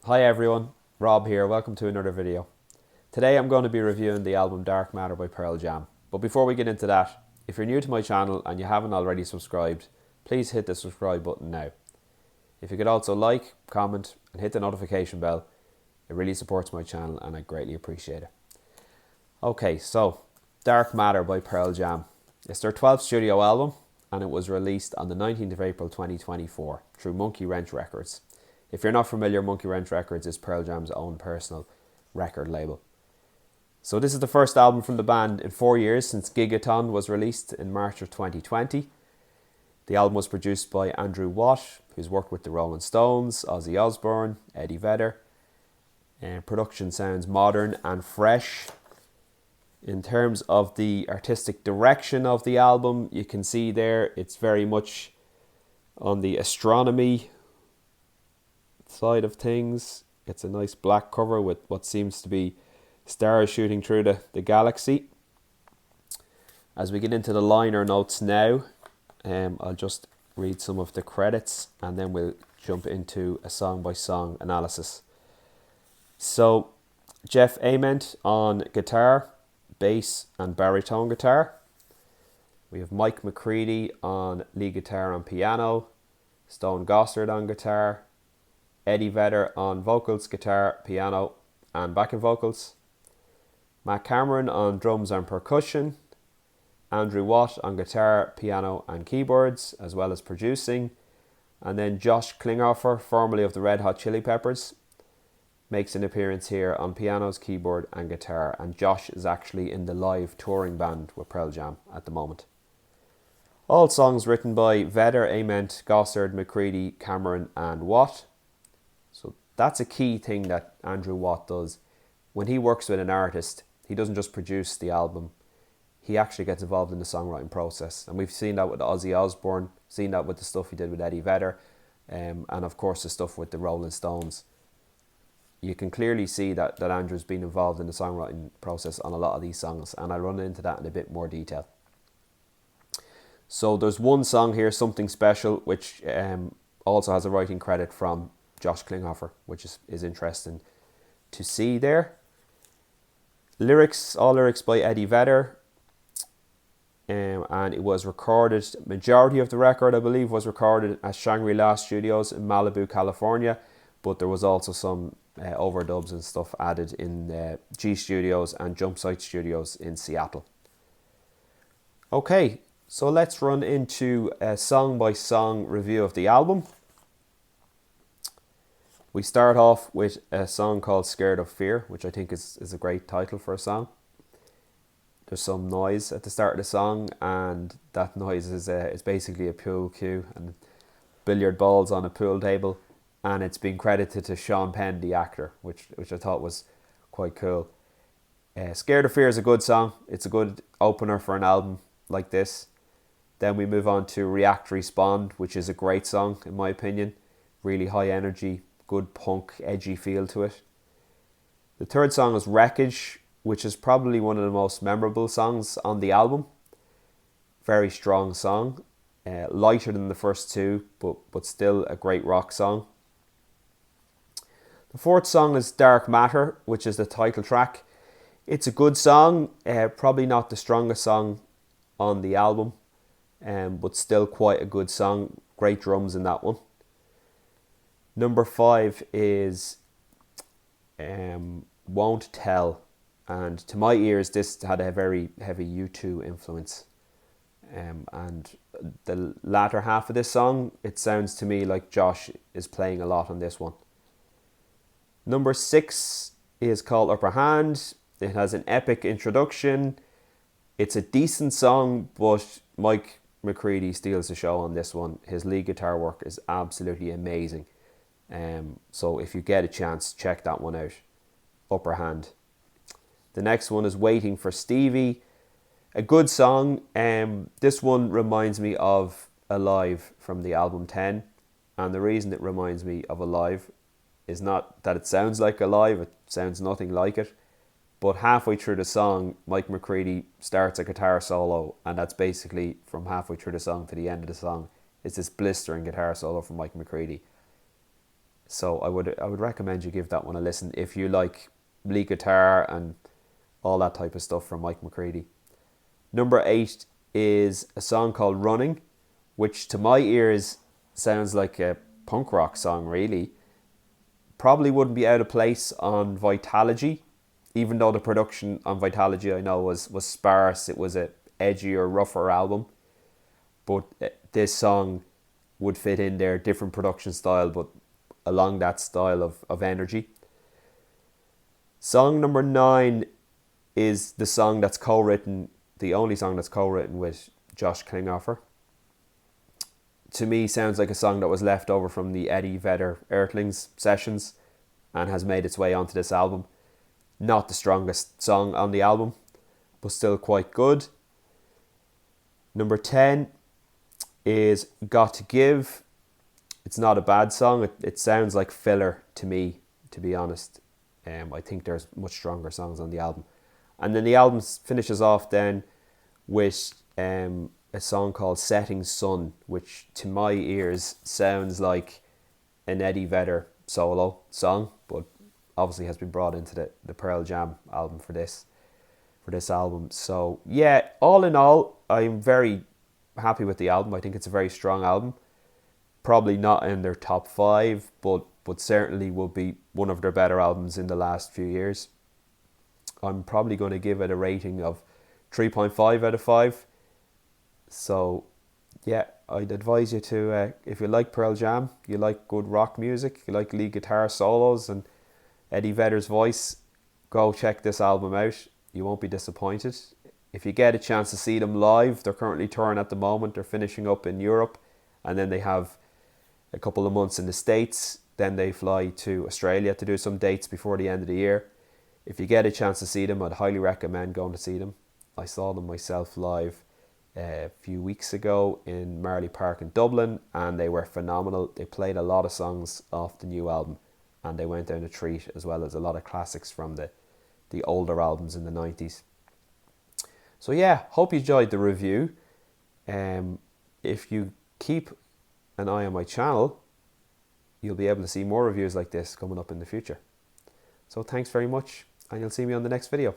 Hi everyone, Rob here, welcome to another video. Today I'm going to be reviewing the album Dark Matter by Pearl Jam. But before we get into that, if you're new to my channel and you haven't already subscribed, please hit the subscribe button now. If you could also like, comment and hit the notification bell, it really supports my channel and I greatly appreciate it. Okay, so Dark Matter by Pearl Jam. It's their 12th studio album and it was released on the 19th of April 2024 through Monkey Wrench Records. If you're not familiar, Monkey Wrench Records is Pearl Jam's own personal record label. So this is the first album from the band in 4 years since Gigaton was released in March of 2020. The album was produced by Andrew Watt, who's worked with the Rolling Stones, Ozzy Osbourne, Eddie Vedder. Production sounds modern and fresh. In terms of the artistic direction of the album, you can see there it's very much on the astronomy side of things. It's a nice black cover with what seems to be stars shooting through the galaxy. As we get into the liner notes now, I'll just read some of the credits and then we'll jump into a song by song analysis. So Jeff Ament on guitar, bass and baritone guitar. We have Mike McCready on lead guitar and piano, Stone Gossard on guitar, Eddie Vedder on vocals, guitar, piano and backing vocals, Matt Cameron on drums and percussion, Andrew Watt on guitar, piano and keyboards as well as producing, and then Josh Klinghoffer, formerly of the Red Hot Chili Peppers, makes an appearance here on pianos, keyboard and guitar, and Josh is actually in the live touring band with Pearl Jam at the moment. All songs written by Vedder, Ament, Gossard, McCready, Cameron and Watt. So that's a key thing that Andrew Watt does. When he works with an artist, he doesn't just produce the album, he actually gets involved in the songwriting process. And we've seen that with Ozzy Osbourne, seen that with the stuff he did with Eddie Vedder, and of course the stuff with the Rolling Stones. You can clearly see that Andrew's been involved in the songwriting process on a lot of these songs, and I'll run into that in a bit more detail. So there's one song here, Something Special, which also has a writing credit from Josh Klinghoffer, which is interesting to see there. All lyrics by Eddie Vedder, and it was recorded, majority of the record I believe was recorded at Shangri-La Studios in Malibu, California, but there was also some overdubs and stuff added in G Studios and Jump Site Studios in Seattle. Okay, so let's run into a song by song review of the album. We start off with a song called Scared of Fear, which I think is a great title for a song. There's some noise at the start of the song, and that noise is basically a pool cue and billiard balls on a pool table, and it's been credited to Sean Penn, the actor, which I thought was quite cool. Scared of Fear is a good song. It's a good opener for an album like this. Then we move on to React Respond, which is a great song in my opinion. Really high energy, good punk, edgy feel to it. The third song is Wreckage, which is probably one of the most memorable songs on the album. Very strong song. Lighter than the first two, but still a great rock song. The fourth song is Dark Matter, which is the title track. It's a good song, probably not the strongest song on the album, but still quite a good song. Great drums in that one. Number 5 is Won't Tell, and to my ears this had a very heavy U2 influence, and the latter half of this song, it sounds to me like Josh is playing a lot on this one. Number 6 is called Upper Hand. It has an epic introduction. It's a decent song, but Mike McCready steals the show on this one. His lead guitar work is absolutely amazing. So if you get a chance, check that one out. Upper Hand. The next one is Waiting for Stevie. A good song. This one reminds me of Alive from the album 10. And the reason it reminds me of Alive is not that it sounds like Alive. It sounds nothing like it. But halfway through the song, Mike McCready starts a guitar solo. And that's basically from halfway through the song to the end of the song. It's this blistering guitar solo from Mike McCready. So I would recommend you give that one a listen if you like lead guitar and all that type of stuff from Mike McCready. Number 8 is a song called Running, which to my ears sounds like a punk rock song really. Probably wouldn't be out of place on Vitalogy, even though the production on Vitalogy I know was sparse. It was a edgier, rougher album. But this song would fit in there, different production style, but along that style of energy. Song number 9 is the song that's co-written, the only song that's co-written with Josh Klinghoffer. To me, sounds like a song that was left over from the Eddie Vedder Earthlings sessions and has made its way onto this album. Not the strongest song on the album, but still quite good. Number 10 is Got to Give. It's not a bad song. It sounds like filler to me, to be honest. I think there's much stronger songs on the album. And then the album finishes off then with a song called Setting Sun, which to my ears sounds like an Eddie Vedder solo song, but obviously has been brought into the Pearl Jam album for this album. So yeah, all in all, I'm very happy with the album. I think it's a very strong album. Probably not in their top 5, but certainly will be one of their better albums in the last few years. I'm probably going to give it a rating of 3.5 out of 5. So yeah, I'd advise you to, if you like Pearl Jam, you like good rock music, you like lead guitar solos and Eddie Vedder's voice, go check this album out. You won't be disappointed. If you get a chance to see them live, they're currently touring at the moment. They're finishing up in Europe, and then they have a couple of months in the States. Then they fly to Australia to do some dates before the end of the year. If you get a chance to see them, I'd highly recommend going to see them. I saw them myself live a few weeks ago in Marley Park in Dublin, and they were phenomenal. They played a lot of songs off the new album, and they went down a treat, as well as a lot of classics from the older albums in the 90s. So yeah, hope you enjoyed the review. If you keep an eye on my channel, you'll be able to see more reviews like this coming up in the future. So thanks very much, and you'll see me on the next video.